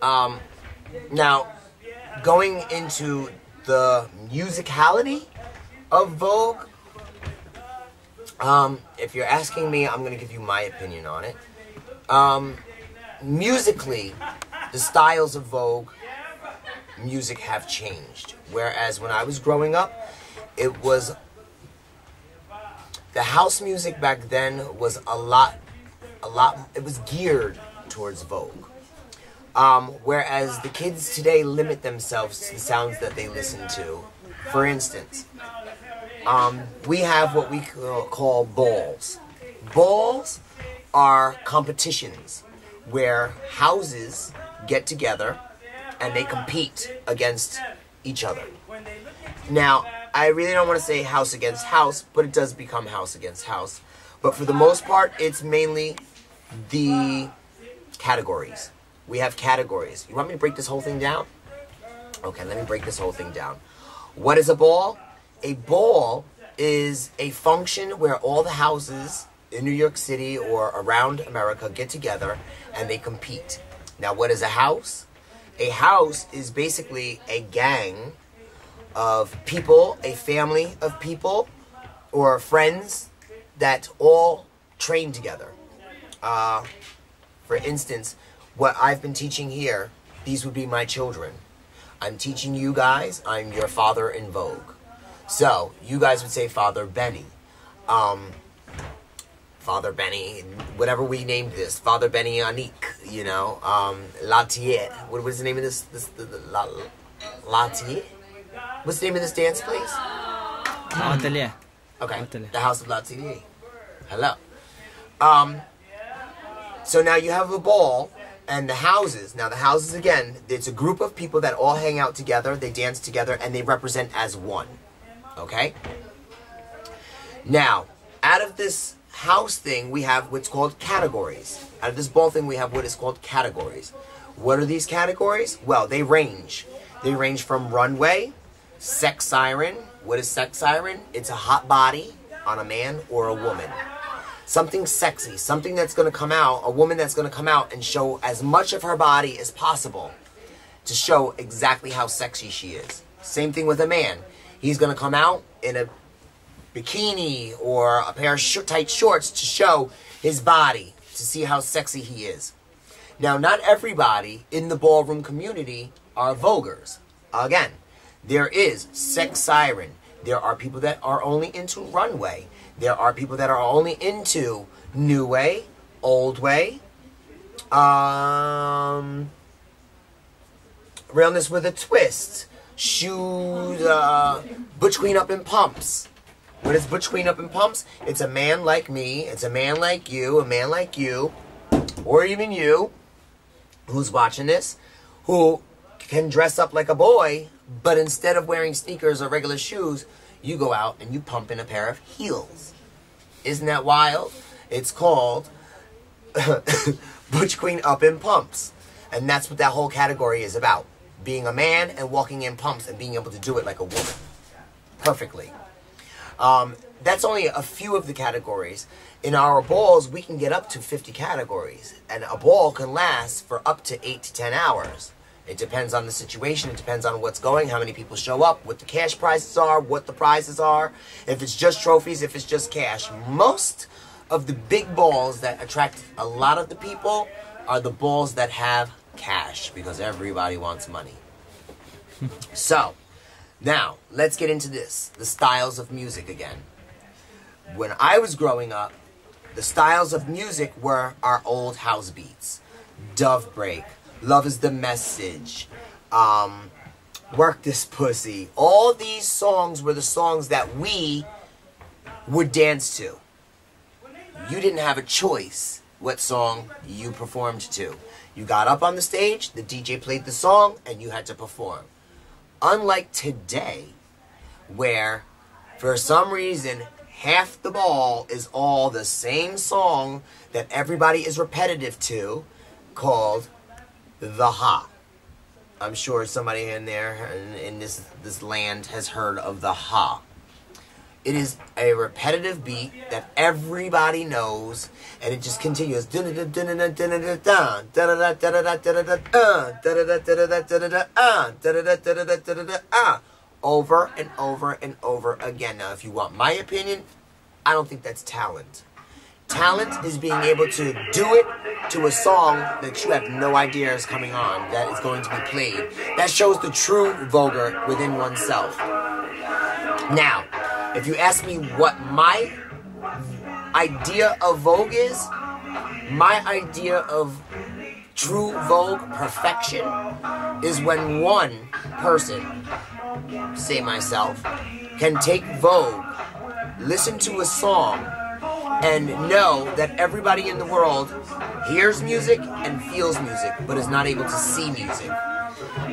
Now, going into the musicality of Vogue, if you're asking me, I'm going to give you my opinion on it. Musically, the styles of Vogue music have changed. Whereas when I was growing up, it was... the house music back then was a lot, it was geared towards Vogue. Whereas the kids today limit themselves to the sounds that they listen to. For instance, we have what we call balls. Balls are competitions where houses get together and they compete against each other. Now, I really don't want to say house against house, but it does become house against house. But for the most part, it's mainly the categories. We have categories. You want me to break this whole thing down? Okay, let me break this whole thing down. What is a ball? A ball is a function where all the houses in New York City or around America get together and they compete. Now, what is a house? A house is basically a gang of people, a family of people, or friends that all train together. For instance, what I've been teaching here, these would be my children. I'm teaching you guys, I'm your father in Vogue. So, you guys would say Father Benny. Father Benny, whatever we named this, Father Benny Anik, you know, Latier. What was the name of this Latier? What's the name of this dance place? Atelier. Okay, Atelier. The House of Latier. Hello. So now you have a ball and the houses. Now the houses, again, it's a group of people that all hang out together, they dance together, and they represent as one. Okay? Now, out of this house thing, we have what's called categories. Out of this ball thing, we have what is called categories. What are these categories? Well, they range. They range from runway, sex siren. What is sex siren? It's a hot body on a man or a woman. Something sexy, something that's going to come out, a woman that's going to come out and show as much of her body as possible to show exactly how sexy she is. Same thing with a man. He's going to come out in a bikini or a pair of tight shorts to show his body, to see how sexy he is. Now, not everybody in the ballroom community are voguers. Again, there is sex siren. There are people that are only into runway. There are people that are only into new way, old way, realness with a twist, shoes, butch queen up in pumps. What is butch queen up in pumps? It's a man like me, it's a man like you, or even you, who's watching this, who can dress up like a boy, but instead of wearing sneakers or regular shoes, you go out and you pump in a pair of heels. Isn't that wild? It's called butch queen up in pumps. And that's what that whole category is about. Being a man and walking in pumps and being able to do it like a woman. Perfectly. That's only a few of the categories. In our balls, we can get up to 50 categories. And a ball can last for up to 8 to 10 hours. It depends on the situation. It depends on what's going, how many people show up, what the cash prizes are, what the prizes are, if it's just trophies, if it's just cash. Most of the big balls that attract a lot of the people are the balls that have cash, because everybody wants money. So, now, let's get into this, the styles of music again. When I was growing up, the styles of music were our old house beats. Dove Break, Love is the Message, Work This Pussy. All these songs were the songs that we would dance to. You didn't have a choice what song you performed to. You got up on the stage, the DJ played the song, and you had to perform. Unlike today, where for some reason half the ball is all the same song that everybody is repetitive to, called The Ha. I'm sure somebody in there in this land has heard of The Ha. It is a repetitive beat that everybody knows, and it just continues over and over and over again. Now, if you want my opinion, I don't think that's talent. Talent is being able to do it to a song that you have no idea is coming on, that is going to be played. That shows the true voguer within oneself. Now, if you ask me what my idea of Vogue is, my idea of true Vogue perfection is when one person, say myself, can take Vogue, listen to a song, and know that everybody in the world hears music and feels music, but is not able to see music.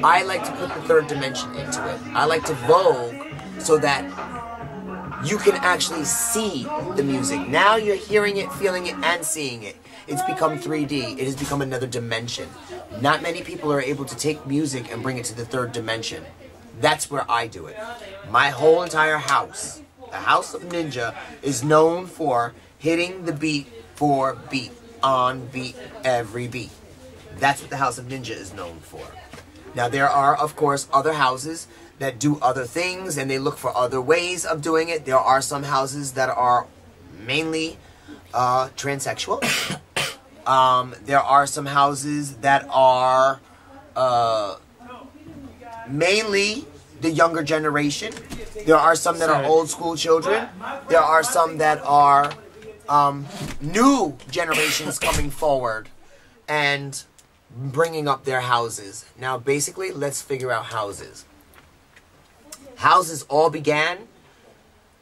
I like to put the third dimension into it. I like to Vogue so that you can actually see the music. Now you're hearing it, feeling it, and seeing it. It's become 3D. It has become another dimension. Not many people are able to take music and bring it to the third dimension. That's where I do it. My whole entire house, the House of Ninja, is known for hitting the beat for beat, on beat, every beat. That's what the House of Ninja is known for. Now there are, of course, other houses that do other things and they look for other ways of doing it. There are some houses that are mainly transsexual. There are some houses that are mainly the younger generation. There are some that are old school children. There are some that are new generations coming forward and bringing up their houses. Now, basically, let's figure out houses. Houses all began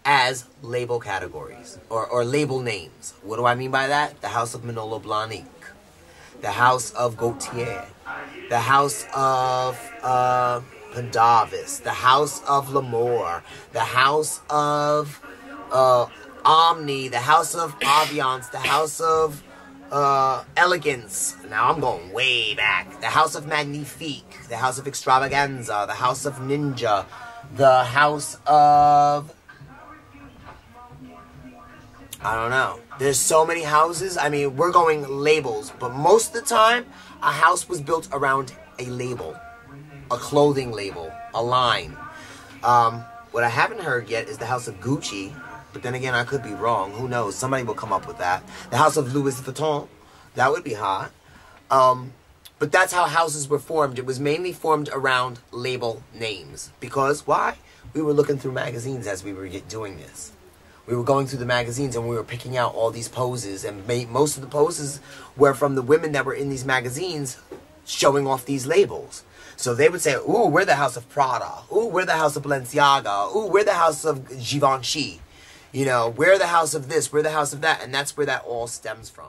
as label categories or label names. What do I mean by that? The House of Manolo Blahnik, the House of Gautier, the House of Pendavis, the House of L'Amour, the House of Omni, the House of Aviance, the House of Elegance. Now I'm going way back. The House of Magnifique, the House of Extravaganza, the House of Ninja, the House of... I don't know. There's so many houses. I mean, we're going labels, but most of the time, a house was built around a label, a clothing label, a line. What I haven't heard yet is the House of Gucci, but then again, I could be wrong. Who knows? Somebody will come up with that. The House of Louis Vuitton, that would be hot. But that's how houses were formed. It was mainly formed around label names. Because, why? We were looking through magazines as we were doing this. We were going through the magazines and we were picking out all these poses. And most of the poses were from the women that were in these magazines showing off these labels. So they would say, ooh, we're the House of Prada. Ooh, we're the House of Balenciaga. Ooh, we're the House of Givenchy. You know, we're the house of this, we're the house of that. And that's where that all stems from.